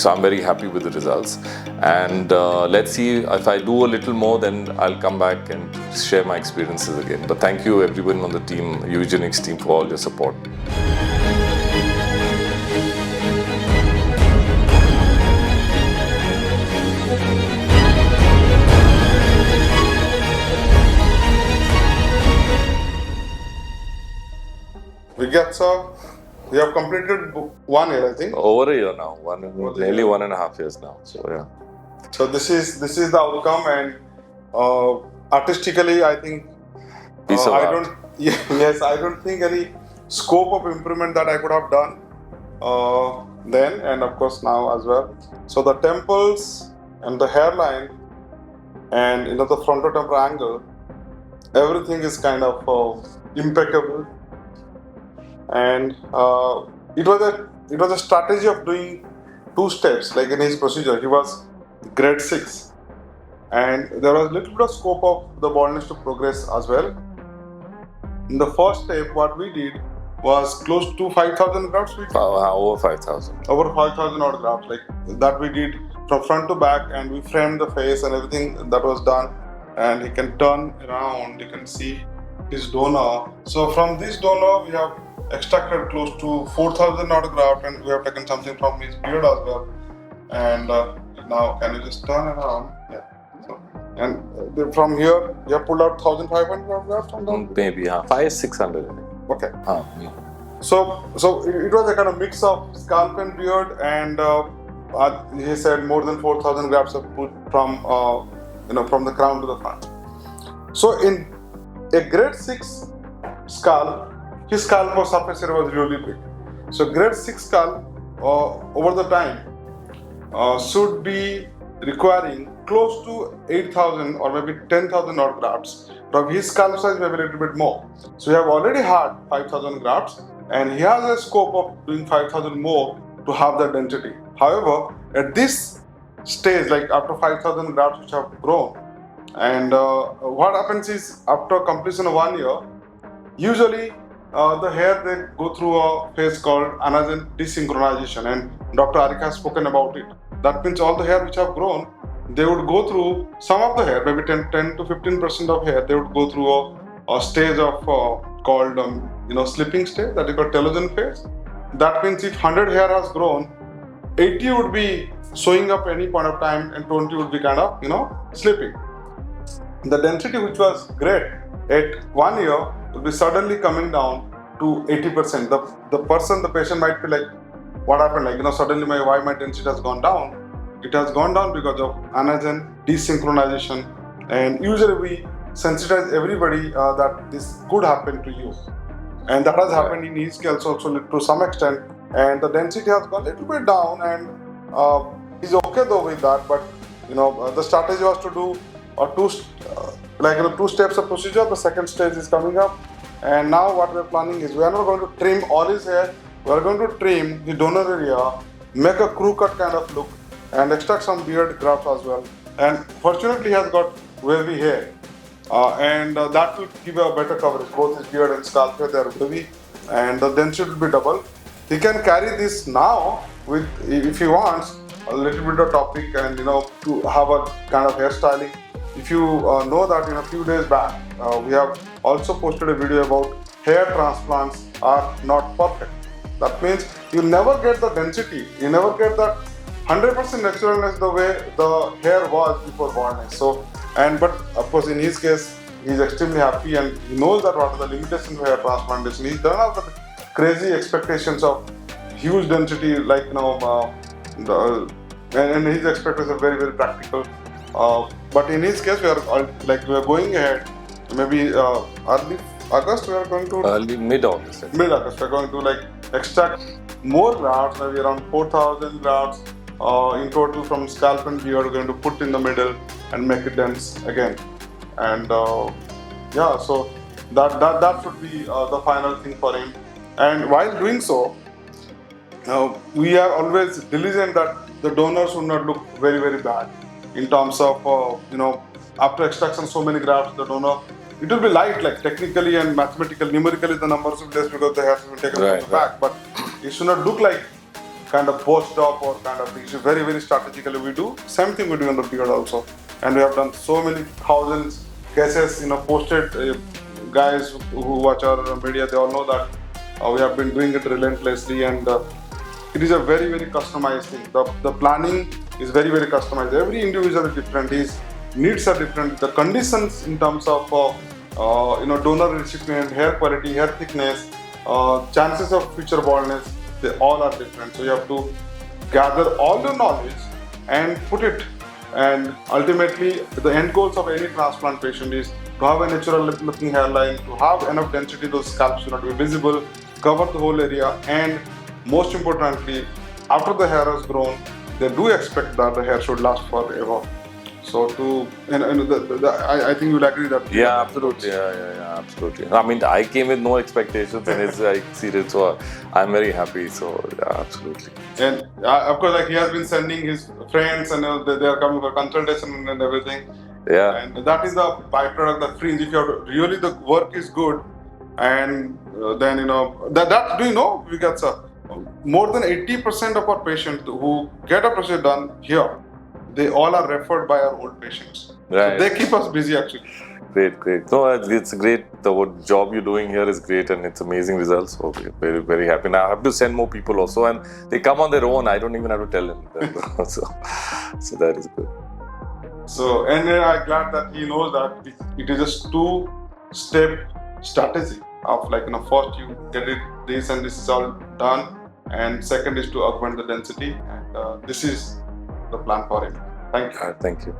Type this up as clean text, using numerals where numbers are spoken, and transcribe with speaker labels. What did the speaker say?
Speaker 1: So I'm very happy with the results. And let's see, if I do a little more, then I'll come back and share my experiences again. But thank you everyone on the team, Eugenix team, for all your support.
Speaker 2: We have completed 1 year, I think.
Speaker 1: Over a year now, nearly 1.5 years now. So yeah.
Speaker 2: So this is the outcome, and artistically, I think I don't think any scope of improvement that I could have done then, and of course now as well. So the temples and the hairline, and the frontotemporal angle, everything is kind of impeccable. And it was a strategy of doing 2 steps, like in his procedure. He was grade 6, and there was a little bit of scope of the baldness to progress as well. In the first step, what we did was close to 5,000 grafts.
Speaker 1: Over 5,000.
Speaker 2: Over 5,000 odd grafts, like that we did from front to back, and we framed the face and everything that was done. And he can turn around, you can see his donor. So from this donor, we have extracted close to 4,000 odd graft, and we have taken something from his beard as well. And now, can you just turn around? Yeah. So, and from here, you have pulled out 1,500 grafts from them?
Speaker 1: Maybe, 500-600.
Speaker 2: Okay.
Speaker 1: Yeah.
Speaker 2: So it was a kind of mix of scalp and beard, and he said more than 4,000 grafts are put from from the crown to the front. So in a grade 6 scalp, his scalp or surface area was really big. So grade 6 scalp over the time should be requiring close to 8,000 or maybe 10,000 odd grafts. From his scalp size, maybe a little bit more. So we have already had 5,000 grafts, and he has a scope of doing 5,000 more to have that density. However, at this stage, like after 5,000 grafts which have grown, and what happens is after completion of 1 year, usually the hair, they go through a phase called Anagen Desynchronization, and Dr. Arika has spoken about it. That means all the hair which have grown, they would go through, some of the hair, maybe 10 to 15% of hair, they would go through a stage of called slipping stage, that is called telogen phase. That means if 100 hair has grown, 80 would be showing up any point of time, and 20 would be kind of slipping. The density which was great at 1 year will be suddenly coming down to 80%. The patient might feel like, what happened? Like, suddenly why my density has gone down? It has gone down because of Anagen Desynchronization. And usually we sensitize everybody that this could happen to you. And that has happened in his case also to some extent. And the density has gone a little bit down, and he's okay though with that. But, the strategy was to do two steps of procedure. The second stage is coming up, and now what we're planning is we are not going to trim all his hair. We are going to trim the donor area, make a crew cut kind of look, and extract some beard grafts as well. And fortunately, he has got wavy hair, and that will give a better coverage. Both his beard and scalp hair, they are wavy, and the density will be double. He can carry this now with, if he wants, a little bit of topic, and to have a kind of hairstyling. If you know that in a few days back, we have also posted a video about hair transplants are not perfect. That means you never get the density, you never get that 100% naturalness the way the hair was before baldness. So, but of course in his case, he is extremely happy, and he knows that what are the limitations of hair transplantation. He doesn't have the crazy expectations of huge density, like and his expectations are very, very practical. But in his case, we are going ahead. Maybe early August, we are going to
Speaker 1: mid-August.
Speaker 2: Mid-August, we are going to extract more grafts, maybe around 4,000 grafts in total from scalp and beard. We're going to put in the middle and make it dense again. And so that should be the final thing for him. And while doing so, we are always diligent that the donor should not look very, very bad. In terms of, after extraction so many grafts, the donor, it will be light, like technically and mathematically, numerically the numbers will be less because the hair will be taken from the back. But it should not look like kind of boast of or kind of things. Very, very strategically we do. Same thing we do on the beard also. And we have done so many thousands cases, posted. Guys who watch our media, they all know that we have been doing it relentlessly, and it is a very, very customized thing. The planning is very, very customized. Every individual is different. His needs are different. The conditions in terms of donor recipient, hair quality, hair thickness, chances of future baldness, they all are different. So you have to gather all your knowledge and put it. And ultimately, the end goals of any transplant patient is to have a natural looking hairline, to have enough density, those scalps should not be visible, cover the whole area, and most importantly, after the hair has grown, they do expect that the hair should last forever. So I think you'll agree that.
Speaker 1: Yeah, absolutely. Yeah, absolutely. I mean, I came with no expectations and it's exceeded, so I'm very happy. So yeah, absolutely.
Speaker 2: And of course, like he has been sending his friends, and they are coming for consultation and everything.
Speaker 1: Yeah.
Speaker 2: And that is the byproduct, the fringe. If you're really the work is good, and then that do you know we get more than 80% of our patients who get a procedure done here, they all are referred by our old patients.
Speaker 1: Right.
Speaker 2: So they keep us busy actually.
Speaker 1: Great. No, it's great. The job you're doing here is great, and it's amazing results. So we're very, very happy. Now I have to send more people also, and they come on their own. I don't even have to tell them. so that is good.
Speaker 2: So, and I'm glad that he knows that it is a two-step strategy of first you get it this and this is all done, and second is to augment the density, and this is the plan for him. Thank you.
Speaker 1: Thank you.